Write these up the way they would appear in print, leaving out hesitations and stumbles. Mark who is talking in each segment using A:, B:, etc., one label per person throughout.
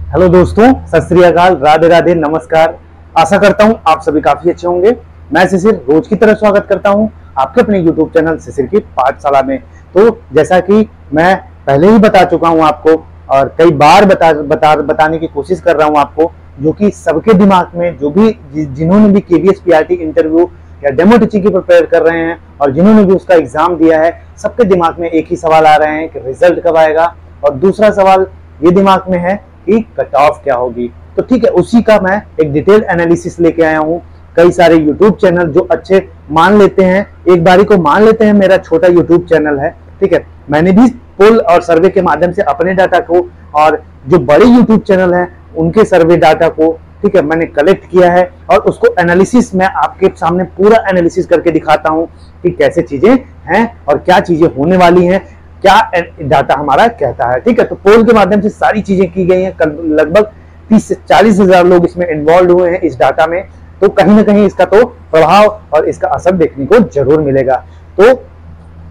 A: Hello दोस्तों, सत श्री अकाल, राधे राधे, नमस्कार। आशा करता हूं आप सभी काफी अच्छे होंगे। मैं शिशिर रोज की तरह स्वागत करता हूं आपके अपने YouTube चैनल शिशिर की पाठशाला में। तो जैसा कि मैं पहले ही बता चुका हूं आपको और कई बार बताने की कोशिश कर रहा हूं आपको, जो कि सबके दिमाग में, जो भी जिन्होंने भी KVS PRT इंटरव्यू या डेमो टीचिंग की प्रिपेयर कर रहे हैं और जिन्होंने भी उसका एग्जाम दिया है, सबके दिमाग में एक ही सवाल आ रहे हैं कि रिजल्ट कब आएगा, और दूसरा सवाल ये दिमाग में है कि कट ऑफ क्या होगी। तो ठीक है, उसी का मैं एक डिटेल एनालिसिस लेके आया हूँ। कई सारे YouTube चैनल जो अच्छे मान लेते हैं, एक बारी को मान लेते हैं मेरा छोटा YouTube चैनल है, ठीक है। मैंने भी पोल और सर्वे के माध्यम से अपने डाटा को और जो बड़े YouTube चैनल हैं उनके सर्वे डाटा को, ठीक है, मैंने कलेक्ट किया है और उसको एनालिसिस मैं आपके सामने पूरा एनालिसिस करके दिखाता हूँ कि कैसे चीजें हैं और क्या चीजें होने वाली हैं, क्या डाटा हमारा कहता है, ठीक है। तो पोल के माध्यम से सारी चीजें की गई हैं। लगभग 30 से 40 हजार लोग इसमें इन्वॉल्व हुए हैं इस डाटा में। तो कहीं ना कहीं इसका तो प्रभाव और इसका असर देखने को जरूर मिलेगा। तो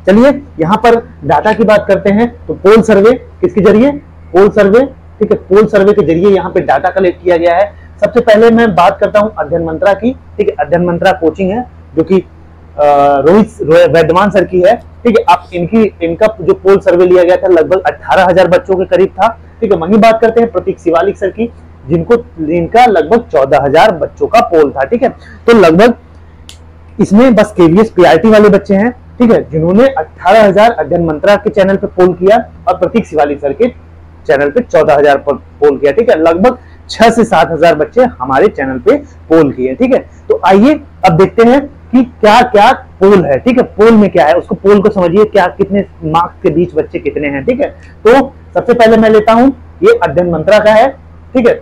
A: चलिए यहाँ पर डाटा की बात करते हैं। तो पोल सर्वे किसके जरिए? पोल सर्वे, ठीक है। पोल सर्वे के जरिए यहाँ पे डाटा कलेक्ट किया गया है। सबसे पहले मैं बात करता हूँ अध्ययन मंत्रा की, ठीक है। अध्ययन मंत्रा कोचिंग है जो कि रोहित वैद्यमान सर की है, ठीक है। आप इनका जो पोल सर्वे लिया गया था लगभग 18,000 बच्चों के करीब था, ठीक है। वहीं बात करते हैं प्रतीक शिवालिक सर की, जिनका लगभग 14,000 बच्चों का पोल था, ठीक है। तो लगभग इसमें बस KVS PRT वाले बच्चे हैं, ठीक है, जिन्होंने 18,000 अध्ययन मंत्रा के चैनल पे पोल किया और प्रतीक शिवालिक सर के चैनल पे 14,000 पर पोल किया, ठीक है। लगभग 6 से 7,000 बच्चे हमारे चैनल पे पोल किए, ठीक है। तो आइए अब देखते हैं कि क्या क्या पोल है, ठीक है। पोल में क्या है, उसको पोल को समझिए, क्या कितने मार्क्स के बीच बच्चे कितने हैं, ठीक है। तो सबसे पहले मैं लेता हूं, ये अध्ययन मंत्रा का है, ठीक है।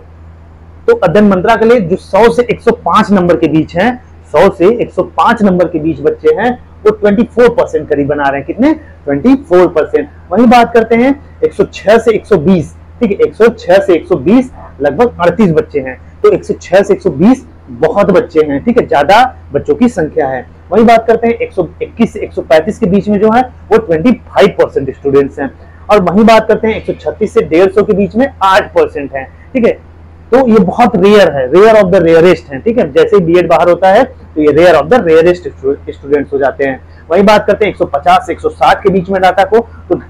A: तो अध्ययन मंत्रा के लिए जो 100 से 105 नंबर के बीच हैं, 100 से 105 नंबर के बीच बच्चे हैं, वो 24% करीब बना रहे हैं। कितने? 24%। वही बात करते हैं 106 से 120, ठीक है। 106 से 120 लगभग 38 बच्चे हैं। तो 106 से 120 बहुत बच्चे हैं, ठीक है, ज्यादा बच्चों की संख्या है। वही बात करते हैं 121 से 135 के बीच में जो है वो 25% स्टूडेंट्स हैं। और वही बात करते हैं 136 से 150 के बीच में 8% है, ठीक है। तो ये बहुत रेयर है, रेयर ऑफ द रेयरेस्ट है, ठीक है। जैसे ही B.Ed बाहर होता है तो ये rare of the rarest students हो जाते हैं। वही बात करते हैं 150 से 160 के बीच में डाटा को, तो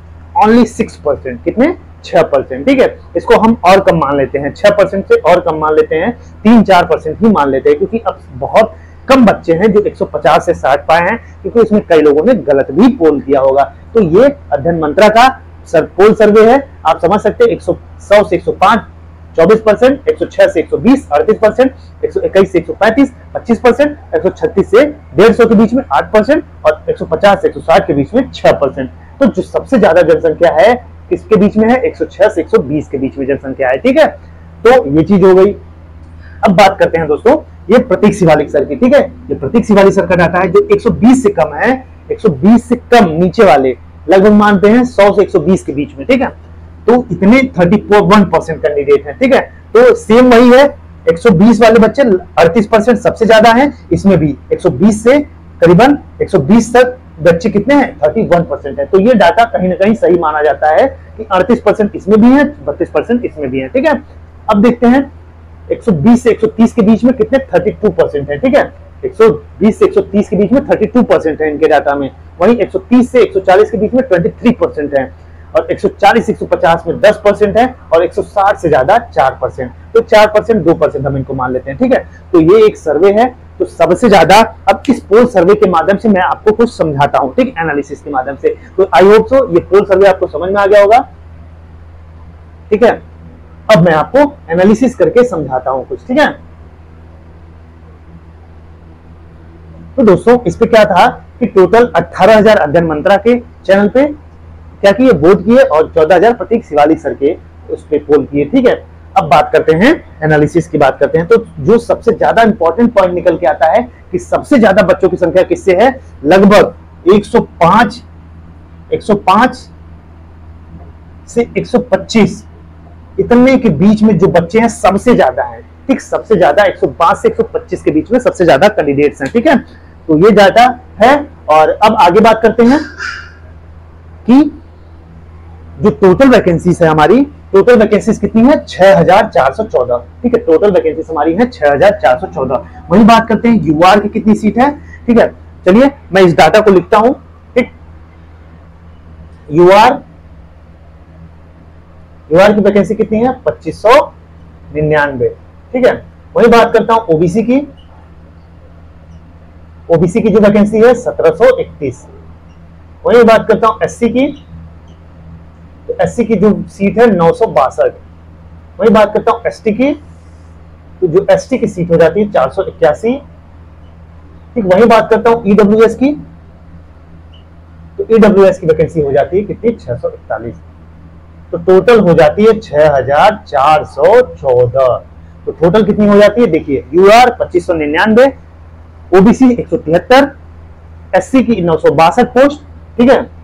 A: ओनली 6%, कितने? 6%, ठीक है। इसको हम और कम मान लेते हैं, 6% से और कम मान लेते हैं, 3-4% ही मान लेते हैं, क्योंकि अब बहुत कम बच्चे हैं जो 150 से 60 पाए हैं, क्योंकि इसमें कई लोगों ने गलत भी पोल किया होगा। तो ये अध्ययन मंत्रा का पोल सर्वे है। आप समझ सकते हैं 100 से 105 24%, 106 से 120 38%, 121 से 135 25%, 136 से 150 के बीच में 8% और 150 से 160 के बीच में 6%। तो जो सबसे ज्यादा जनसंख्या है किसके बीच में है? 106 से 120 के बीच में जनसंख्या है, ठीक है। तो ये चीज हो गई। अब बात करते हैं दोस्तों ये प्रतीक शिवालिक सर की, ठीक है। ये प्रतीक शिवालिक सर का डाटा है जो 120 से कम है, 120 से कम नीचे वाले लगभग मानते हैं 100 से 120 के बीच में, ठीक है। तो इतने 31% कैंडिडेट हैं, ठीक है। तो सेम वही है, 120 वाले बच्चे 38% सबसे ज्यादा हैं। इसमें भी 120 से करीबन 120 तक बच्चे कितने हैं? 31% है। तो ये डाटा कहीं ना कहीं सही माना जाता है कि 38% इसमें भी है, 32% इसमें भी है, ठीक है। अब देखते हैं 120 से 130 के बीच में कितने? 32% है, ठीक है। 120 से 130 के बीच में 32% है इनके डाटा में। वहीं 130 से 140 के बीच में 23% है और 140 से 150 में 10% है और 160 से ज्यादा 4%। तो 4% 2% हम इनको मान लेते हैं, ठीक है। तो ये एक सर्वे है। तो सबसे ज्यादा अब इस पोल सर्वे के माध्यम से मैं आपको कुछ समझाता हूं, ठीक, एनालिसिस के माध्यम से। तो आई होप सो ये पोल सर्वे आपको समझ में आ गया होगा, ठीक है। अब मैं आपको एनालिसिस करके समझाता हूं कुछ, ठीक है। तो दोस्तों इस पे क्या था कि टोटल 18,000 अध्ययन मंत्रा के चैनल पे क्या किए? वोट किए और 14,000 प्रतीक शिवालिक सर के उस पे पोल किए, ठीक है। अब बात करते हैं एनालिसिस की बात करते हैं। तो जो सबसे ज्यादा इंपॉर्टेंट पॉइंट निकल के आता है कि सबसे ज्यादा बच्चों की संख्या किससे है? लगभग 105 से 125 इतने के बीच में जो बच्चे हैं सबसे ज्यादा है, ठीक। सबसे ज्यादा 105 से 125 के बीच में सबसे ज्यादा कैंडिडेट्स हैं, ठीक है। तो ये डाटा है। और अब आगे बात करते हैं कि जो टोटल वैकेंसीज है हमारी, टोटल वैकेंसीज कितनी है? 6414। ठीक है, टोटल वैकेंसीज हमारी है 6414। वही बात करते हैं यूआर की कितनी सीट है। ठीक है, चलिए मैं इस डाटा को लिखता हूं। ठीक, यूआर की वैकेंसी कितनी है? 2599। ठीक है, वही बात करता हूं ओबीसी की। ओबीसी की जो वैकेंसी है 1731। वही बात करता हूं एससी की, तो एससी की जो सीट है 962। वही बात करता हूं एसटी की, तो जो एसटी की सीट हो जाती है 481। ठीक, वही बात करता हूं ईडब्ल्यूएस की, तो ईडब्ल्यूएस की वैकेंसी हो जाती है कितनी? 641। तो टोटल हो जाती है 6414। तो टोटल कितनी हो जाती है? देखिए, यूआर 2599, ओबीसी 173, एससी की 962 पोस्ट। ठीक है,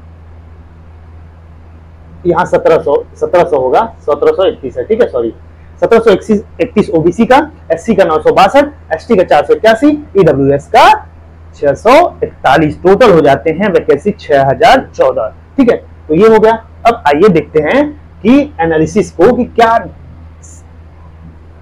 A: यहां 1700 होगा, 1731 है। ठीक है, सॉरी 1731 ओबीसी का, एससी का 962, एसटी का 481, ईडब्ल्यूएस का 641। टोटल हो जाते हैं वैकेंसी 6014। ठीक है, तो ये हो गया। अब आइए देखते हैं कि एनालिसिस को कि क्या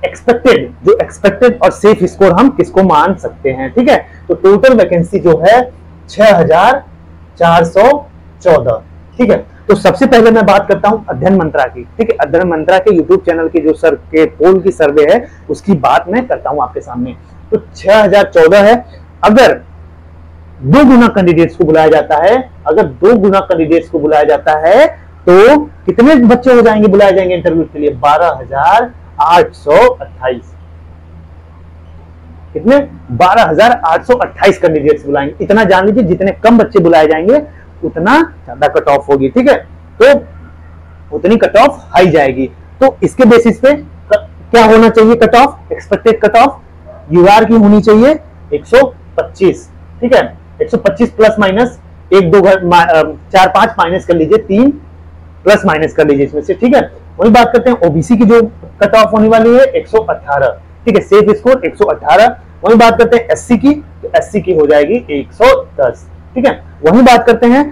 A: एक्सपेक्टेड और सेफ स्कोर हम किसको मान सकते हैं। ठीक है, तो टोटल वैकेंसी जो है 6414। ठीक है, तो सबसे पहले मैं बात करता हूं अध्ययन मंत्रा की। ठीक है, अध्ययन मंत्रा के यूट्यूब चैनल की जो सर के पोल की सर्वे है उसकी बात मैं करता हूं आपके सामने। तो 6014 है। अगर 2 गुना कैंडिडेट्स को बुलाया जाता है, अगर 2 गुना कैंडिडेट्स को बुलाया जाता है तो कितने बच्चे हो जाएंगे, बुलाए जाएंगे इंटरव्यू के लिए? 12828। कितने? 12828 कैंडिडेट्स बुलाएंगे। इतना जान लीजिए, जितने कम बच्चे बुलाए जाएंगे उतना ज्यादा कट ऑफ होगी। ठीक है, तो उतनी कट ऑफ हाई जाएगी। तो इसके बेसिस पे क्या होना चाहिए cut off? Expected cut off UR की होनी चाहिए 125। ठीक है, 125 प्लस माइनस 1 2 4 5 माइनस कर लीजिए, 3 प्लस माइनस कर लीजिए इसमें से। ठीक है, वही बात करते हैं ओबीसी की जो कट ऑफ होने वाली है 118। ठीक है, सेफ स्कोर 118। वही बात करते हैं एससी की, तो एससी की हो जाएगी 110। ठीक है, वही बात करते हैं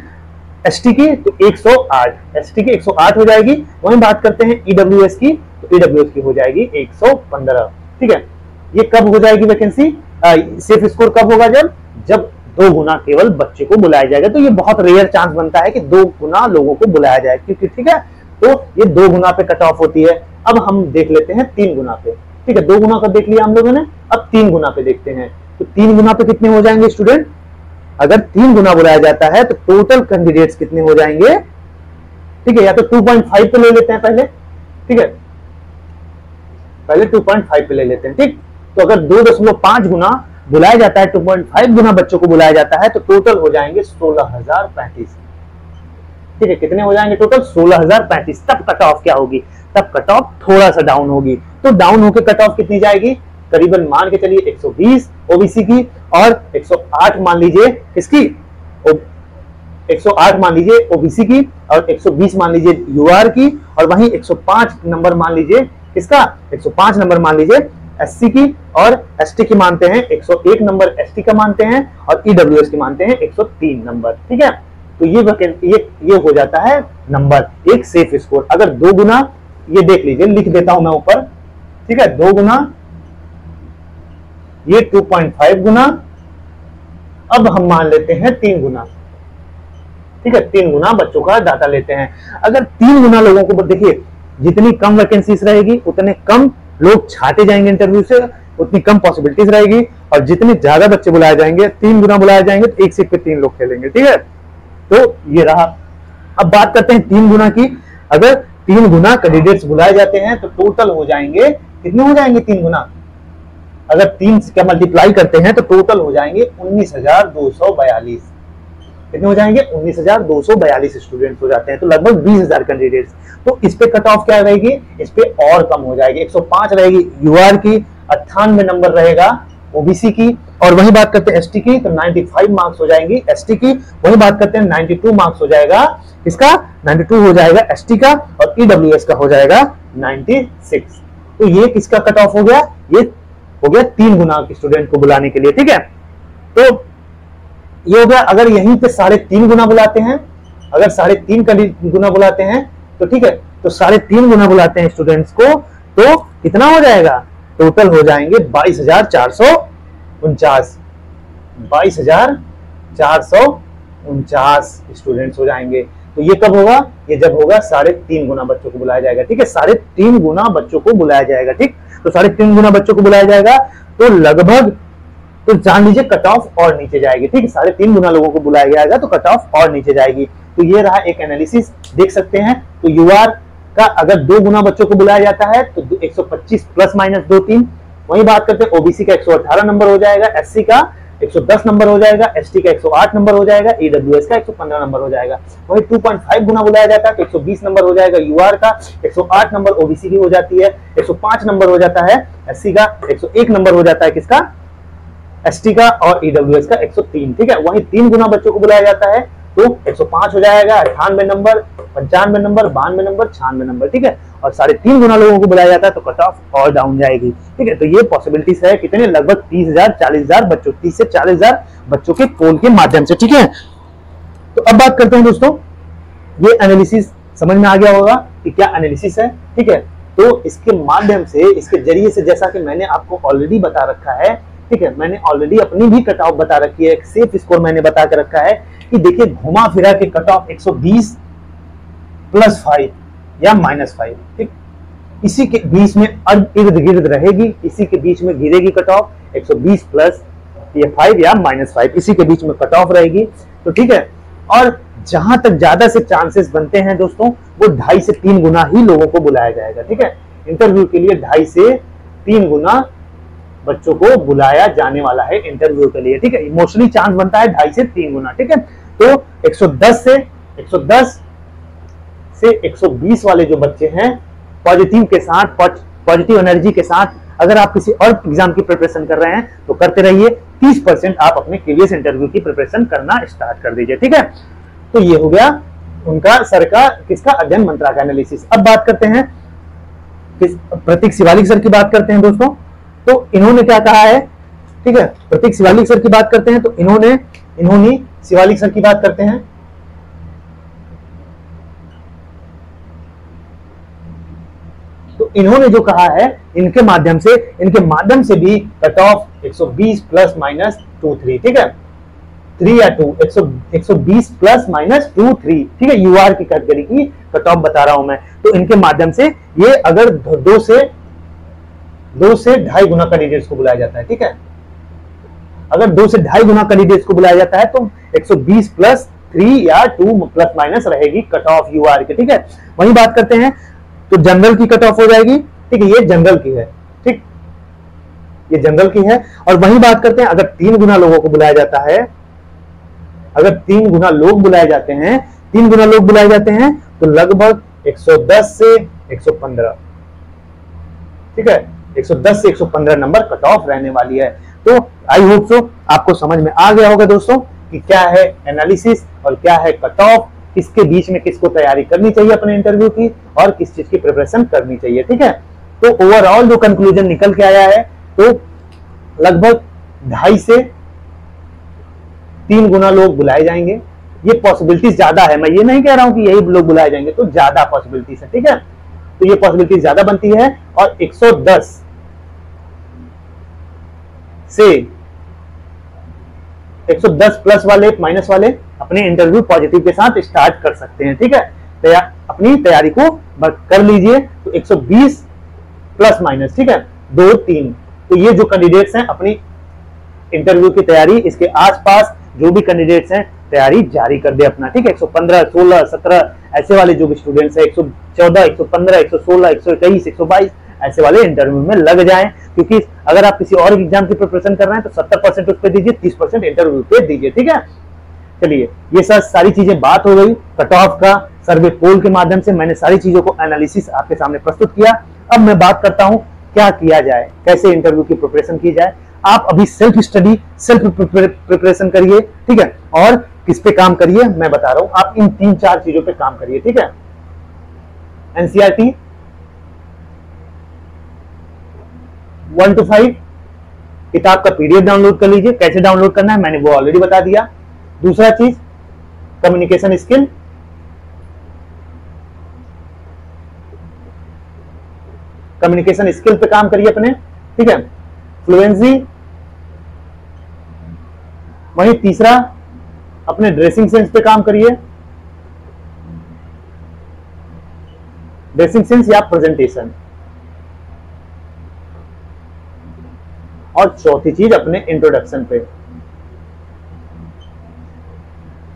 A: एसटी की, तो 108, एसटी की 108 हो जाएगी। वही बात करते हैं ईडब्ल्यूएस की, तो ईडब्ल्यूएस की हो जाएगी 115। ठीक है, ये कब हो जाएगी वैकेंसी? सेफ स्कोर कब होगा? जब 2 गुना केवल बच्चे को बुलाया जाएगा। तो ये बहुत रेयर चांस बनता है कि 2 गुना लोगों को बुलाया जाए, क्योंकि ठीक है, तो ये 2 गुना पे कट ऑफ होती है। अब हम देख लेते हैं 3 गुना पे। ठीक है, 2 गुना का देख लिया हम लोगों ने, अब 3 गुना पे देखते हैं। तो 3 गुना पे कितने हो जाएंगे स्टूडेंट? अगर 3 गुना बुलाया जाता है तो टोटल कैंडिडेट्स कितने हो जाएंगे? ठीक है, या तो 2.5 पे ले लेते हैं पहले। ठीक है, पहले 2.5 पे ले लेते हैं। ठीक, तो अगर 2.5 गुना बुलाया जाता है, 2.5 गुना बच्चों को बुलाया जाता है, तो टोटल हो जाएंगे 16035। ठीक है, कितने हो जाएंगे टोटल? 16035। तब कट ऑफ क्या होगी? तब कट ऑफ थोड़ा सा डाउन होगी। तो डाउन होकर कट ऑफ कितनी जाएगी? करीबन मान के चलिए 120 ओबीसी की, और 108 मान लीजिए किसकी? 108 मान लीजिए ओबीसी की, और 120 मान लीजिए यूआर की, और वहीं 105 नंबर मान लीजिए किसका? 105 नंबर मान लीजिए एससी की, और एसटी की मानते हैं 101 नंबर एसटी का मानते हैं, और ईडब्ल्यूएस की मानते हैं 103 नंबर। ठीक है, तो ये हो जाता है नंबर, एक सेफ स्कोर। अगर 2 गुना, ये देख लीजिए, लिख देता हूं मैं ऊपर। ठीक है, 2 गुना, ये 2.5 गुना, अब हम मान लेते हैं 3 गुना। ठीक है, 3 गुना बच्चों का डाटा लेते हैं। अगर 3 गुना लोगों को, देखिए जितनी कम वैकेंसीज रहेगी उतने कम लोग छाटे जाएंगे इंटरव्यू से, उतनी कम पॉसिबिलिटीज रहेगी, और जितने ज्यादा बच्चे बुलाए जाएंगे, 3 गुना बुलाए जाएंगे, तो एक सीट पे 3 लोग खेलेंगे। ठीक है, तो ये रहा। अब बात करते हैं 3 गुना की। अगर 3 गुना कैंडिडेट्स बुलाए जाते हैं तो टोटल हो जाएंगे, कितने हो जाएंगे 3 गुना? अगर 3 का मल्टीप्लाई करते हैं तो टोटल हो जाएंगे 19242। कितने हो जाएंगे? 19242 स्टूडेंट्स हो जाते हैं, तो लगभग 20000 कैंडिडेट्स। तो इस पे कट ऑफ क्या रहेगी? इस पे और कम हो जाएगी, 105 रहेगी यूआर की, 98 नंबर रहेगा ओबीसी की, और वही बात करते हैं एसटी की, तो 95 मार्क्स हो जाएंगी एसटी की। वही बात करते हैं 92 मार्क्स हो जाएगा इसका, 92 हो जाएगा एसटी का, और ईडब्ल्यूएस का हो जाएगा 96। तो ये किसका कट ऑफ हो गया? ये हो गया 3 गुना के स्टूडेंट को बुलाने के लिए। ठीक है, तो ये हो गया। अगर यहीं पे 3.5 गुना बुलाते हैं, अगर 3.5 गुना बुलाते हैं तो ठीक है, तो 3.5 गुना बुलाते हैं स्टूडेंट्स को, तो कितना हो जाएगा, टोटल हो जाएंगे 22,449, 22,449 स्टूडेंट्स हो जाएंगे। तो ये कब होगा, ये जब होगा 3.5 गुना बच्चों को बुलाया जाएगा। ठीक है, 3.5 गुना बच्चों को बुलाया जाएगा। ठीक, तो 3.5 गुना बच्चों को बुलाया जाएगा, तो लगभग, तो जान लीजिए कट ऑफ और नीचे जाएगी। ठीक है, 3.5 गुना लोगों को बुलाया जाएगा तो कट ऑफ और नीचे जाएगी। तो ये रहा एक एनालिसिस, देख सकते हैं। तो यूआर का अगर 2 गुना बच्चों को बुलाया जाता है तो 125 प्लस माइनस 2-3। वही बात करते हैं, ओबीसी का 118 नंबर हो जाएगा, एससी का 110 नंबर हो जाएगा, एसटी का 108 नंबर हो जाएगा, ईडब्ल्यूएस का 115 नंबर हो जाएगा। वही 2.5 गुना बुलाया जाता है तो 120 नंबर हो जाएगा यूआर का, 108 नंबर ओबीसी की हो जाती है, 105 नंबर हो जाता है एससी का, 101 नंबर हो जाता है किसका, एसटी का, और ईडब्ल्यूएस का 103। ठीक है, वही 3 गुना बच्चों को बुलाया जाता है तो 105 हो जाएगा, 98 नंबर, 95 नंबर, 92 नंबर, 96 नंबर। ठीक है, और 3.5 गुना लोगों को बुलाया जाता है तो कट ऑफ और डाउन जाएगी। ठीक है, तो ये पॉसिबिलिटीज है कितने, लगभग 30,000 40,000 बच्चों, 30 से 40,000 बच्चों के पोल के माध्यम से। ठीक है, तो अब बात करते हैं दोस्तों, ये एनालिसिस समझ में आ गया होगा कि क्या एनालिसिस है। ठीक है, तो इसके माध्यम से, इसके जरिए से, जैसा कि मैंने आपको ऑलरेडी बता रखा है, ठीक है, मैंने ऑलरेडी अपनी भी कट ऑफ बता रखी है, एक सेफ स्कोर मैंने बता के रखा है कि देखिए घुमा फिरा के कट ऑफ 120 प्लस 5 या माइनस 5, ठीक, इसी के बीच में इर्द गिर्द रहेगी, इसी के बीच में गिरेगी कट ऑफ 120 प्लस ये 5 या माइनस 5, इसी के बीच में कट ऑफ रहेगी। तो ठीक है, और जहां तक ज्यादा से चांसेस बनते हैं दोस्तों, वो 2.5 से 3 गुना ही लोगों को बुलाया जाएगा। ठीक है, इंटरव्यू के लिए 2.5 से 3 गुना बच्चों को बुलाया जाने वाला है इंटरव्यू के लिए। ठीक है, इमोशनली चांस बनता है 2.5 से 3 गुना। ठीक है, तो 110 से 120 वाले जो बच्चे हैं, पॉजिटिव के साथ, पॉजिटिव एनर्जी के साथ, अगर आप किसी और एग्जाम की प्रिपरेशन कर रहे हैं तो करते रहिए। 30% आप अपने केवीएस इंटरव्यू की प्रिपरेशन करना स्टार्ट कर दीजिए। ठीक है, तो ये हो गया उनका सर का, किसका, अध्ययन मंत्रा का एनालिसिस। अब बात करते हैं प्रतीक शिवालिक सर की बात करते हैं दोस्तों। तो इन्होंने क्या कहा है, ठीक है, प्रतीक शिवालिक सर की बात करते हैं। तो इन्होंने शिवालिक सर की बात करते हैं। तो इन्होंने जो कहा है, इनके माध्यम से भी कट ऑफ 120 प्लस माइनस 2-3, ठीक है, 3 या 2, 120 प्लस माइनस 2-3, ठीक है, यूआर की कैटेगरी की कट ऑफ बता रहा हूं मैं। तो इनके माध्यम से ये अगर 2 से 2.5 गुना कैंडिडेट्स को बुलाया जाता है। ठीक है, अगर 2 से 2.5 गुना कैंडिडेट्स को बुलाया जाता है तो 120 प्लस 3 या 2 प्लस माइनस रहेगी कट ऑफ यूआर की। ठीक है, वही बात करते हैं, तो जनरल की कट ऑफ हो जाएगी। ठीक है, ये जनरल की है, ठीक, ये जनरल की है। और वही बात करते हैं, अगर 3 गुना लोगों को बुलाया जाता है, अगर 3 गुना लोग बुलाए जाते हैं, 3 गुना लोग बुलाए जाते हैं तो लगभग 110 से 115, ठीक है, 110 से 115 नंबर कट ऑफ रहने वाली है। तो आई होप सो आपको समझ में आ गया होगा दोस्तों कि क्या है एनालिसिस और क्या है कट ऑफ, किसके बीच में किसको तैयारी करनी चाहिए अपने इंटरव्यू की और किस चीज की प्रिपरेशन करनी चाहिए। ठीक है, तो ओवरऑल जो कंक्लूजन निकल के आया है, तो लगभग 2.5 से 3 गुना लोग बुलाए जाएंगे। ये पॉसिबिलिटीज ज्यादा है, मैं ये नहीं कह रहा हूं कि यही लोग बुलाए जाएंगे, तो ज्यादा पॉसिबिलिटीज है। ठीक है, तो ये पॉसिबिलिटी ज्यादा बनती है। और 110 से 110 प्लस वाले, माइनस वाले अपने इंटरव्यू पॉजिटिव के साथ स्टार्ट कर सकते हैं। ठीक है, अपनी तैयारी को कर लीजिए। तो 120 प्लस माइनस, ठीक है, 2-3, तो ये जो कैंडिडेट्स हैं अपनी इंटरव्यू की तैयारी, इसके आसपास जो भी कैंडिडेट्स हैं तैयारी जारी कर दे अपना। ठीक है, 115, 16, 17 ऐसे वाले जो भी स्टूडेंट्स हैं, 114, 115, 116, 121, 122 ऐसे वाले इंटरव्यू में लग जाएं। क्योंकि अगर आप किसी और एग्जाम की प्रिपरेशन कर रहे हैं तो 70% उस पर दीजिए, 30% इंटरव्यू पे दीजिए। ठीक है, चलिए, ये सारी चीजें बात हो गई कट ऑफ का, सर्वे पोल के माध्यम से मैंने सारी चीजों को एनालिसिस आपके सामने प्रस्तुत किया। अब मैं बात करता हूं क्या किया जाए, कैसे इंटरव्यू की प्रिपरेशन की जाए। आप अभी सेल्फ स्टडी, सेल्फ प्रिपरेशन करिए। ठीक है, और किस पे काम करिए मैं बता रहा हूं, आप इन 3-4 चीजों पे काम करिए। ठीक है, एनसीईआरटी 1 to 5 किताब का पीडीएफ डाउनलोड कर लीजिए। कैसे डाउनलोड करना है मैंने वो ऑलरेडी बता दिया। दूसरा चीज, कम्युनिकेशन स्किल, कम्युनिकेशन स्किल पे काम करिए अपने, ठीक है, फ्लुएंसी। वहीं तीसरा अपने ड्रेसिंग सेंस पे काम करिए, ड्रेसिंग सेंस या प्रेजेंटेशन। और चौथी चीज अपने इंट्रोडक्शन पे,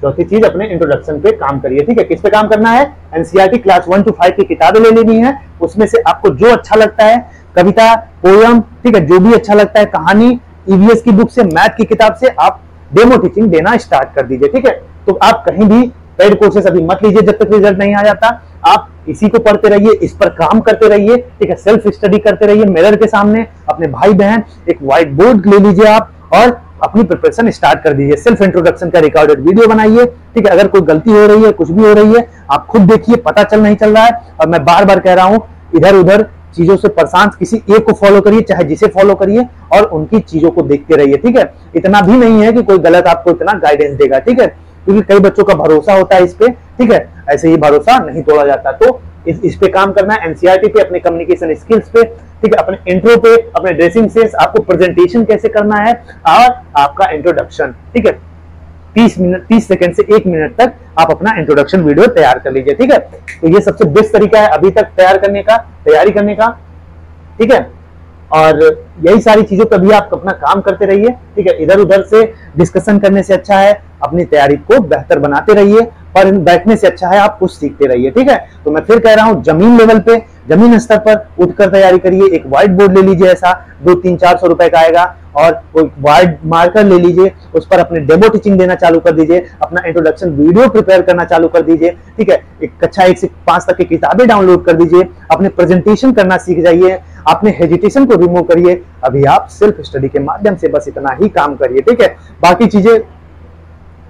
A: चौथी चीज अपने इंट्रोडक्शन पे काम करिए, ठीक है। किस पे काम करना है? एनसीईआरटी क्लास 1 to 5 की किताबें ले लेनी है, उसमें से आपको जो अच्छा लगता है, कविता, पोयम, ठीक है, जो भी अच्छा लगता है, कहानी, ईवीएस की बुक से, मैथ की किताब से आप डेमो टीचिंग देना स्टार्ट कर दीजिए, ठीक है। तो आप कहीं भी पेड कोर्सेस अभी मत लीजिए जब तक रिजल्ट नहीं आ जाता। आप इसी को पढ़ते रहिए, इस पर काम करते रहिए, ठीक है, सेल्फ स्टडी करते रहिए मिरर के सामने। अपने भाई बहन एक व्हाइट बोर्ड ले लीजिए आप और अपनी प्रिपरेशन स्टार्ट कर दीजिए। सेल्फ इंट्रोडक्शन का रिकॉर्डेड वीडियो बनाइए, ठीक है। अगर कोई गलती हो रही है, कुछ भी हो रही है, आप खुद देखिए, पता चल नहीं चल रहा है। और मैं बार बार कह रहा हूं, इधर उधर चीजों से परेशान किसी एक को फॉलो करिए, चाहे जिसे फॉलो करिए, और उनकी चीजों को देखते रहिए, ठीक है। इतना भी नहीं है कि कोई गलत आपको इतना गाइडेंस देगा, ठीक है, क्योंकि कई बच्चों का भरोसा होता है इस पे, ठीक है, ऐसे ही भरोसा नहीं तोड़ा जाता। तो इस पे काम करना है, एनसीईआरटी पे, अपने कम्युनिकेशन स्किल्स पे, ठीक है, अपने इंट्रो पे, अपने ड्रेसिंग सेंस, आपको प्रेजेंटेशन कैसे करना है, और आपका इंट्रोडक्शन, ठीक है। 30 सेकंड से 1 मिनट तक आप अपना इंट्रोडक्शन वीडियो तैयार कर लीजिए, ठीक है। तो ये सबसे बेस्ट तरीका है अभी तक तैयार करने का, तैयारी करने का, ठीक है। और यही सारी चीजों पर भी आप अपना काम करते रहिए, ठीक है। इधर उधर से डिस्कशन करने से अच्छा है अपनी तैयारी को बेहतर बनाते रहिए, और बैठने से अच्छा है आप कुछ सीखते रहिए, ठीक है। तो मैं फिर कह रहा हूं, जमीन लेवल पे, जमीन स्तर पर उठकर तैयारी करिए। एक व्हाइट बोर्ड ले लीजिए, ऐसा 200-300-400 रुपए का आएगा, और कोई व्हाइट मार्कर ले लीजिए, उस पर अपने डेमो टीचिंग देना चालू कर दीजिए, अपना इंट्रोडक्शन वीडियो प्रिपेयर करना चालू कर दीजिए, ठीक है। एक कक्षा 1 से 5 तक की किताबें डाउनलोड कर दीजिए, अपने प्रेजेंटेशन करना सीख जाइए, अपने हेजिटेशन को रिमूव करिए। अभी आप सेल्फ स्टडी के माध्यम से बस इतना ही काम करिए, ठीक है। बाकी चीजें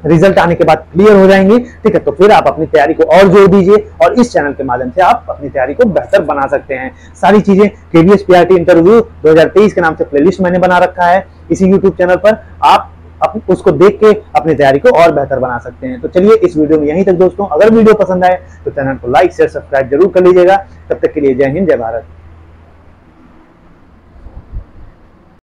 A: रिजल्ट आने के बाद क्लियर हो जाएंगी, ठीक है। तो फिर आप अपनी तैयारी को और जोर दीजिए, और इस चैनल के माध्यम से आप अपनी तैयारी को बेहतर बना सकते हैं। सारी चीजें केवीएस पीआरटी इंटरव्यू 2023 के नाम से प्लेलिस्ट मैंने बना रखा है इसी यूट्यूब चैनल पर, आप उसको देख के अपनी तैयारी को और बेहतर बना सकते हैं। तो चलिए इस वीडियो में यहीं तक दोस्तों। अगर वीडियो पसंद आए तो चैनल को लाइक शेयर सब्सक्राइब जरूर कर लीजिएगा। तब तक के लिए जय हिंद, जय भारत।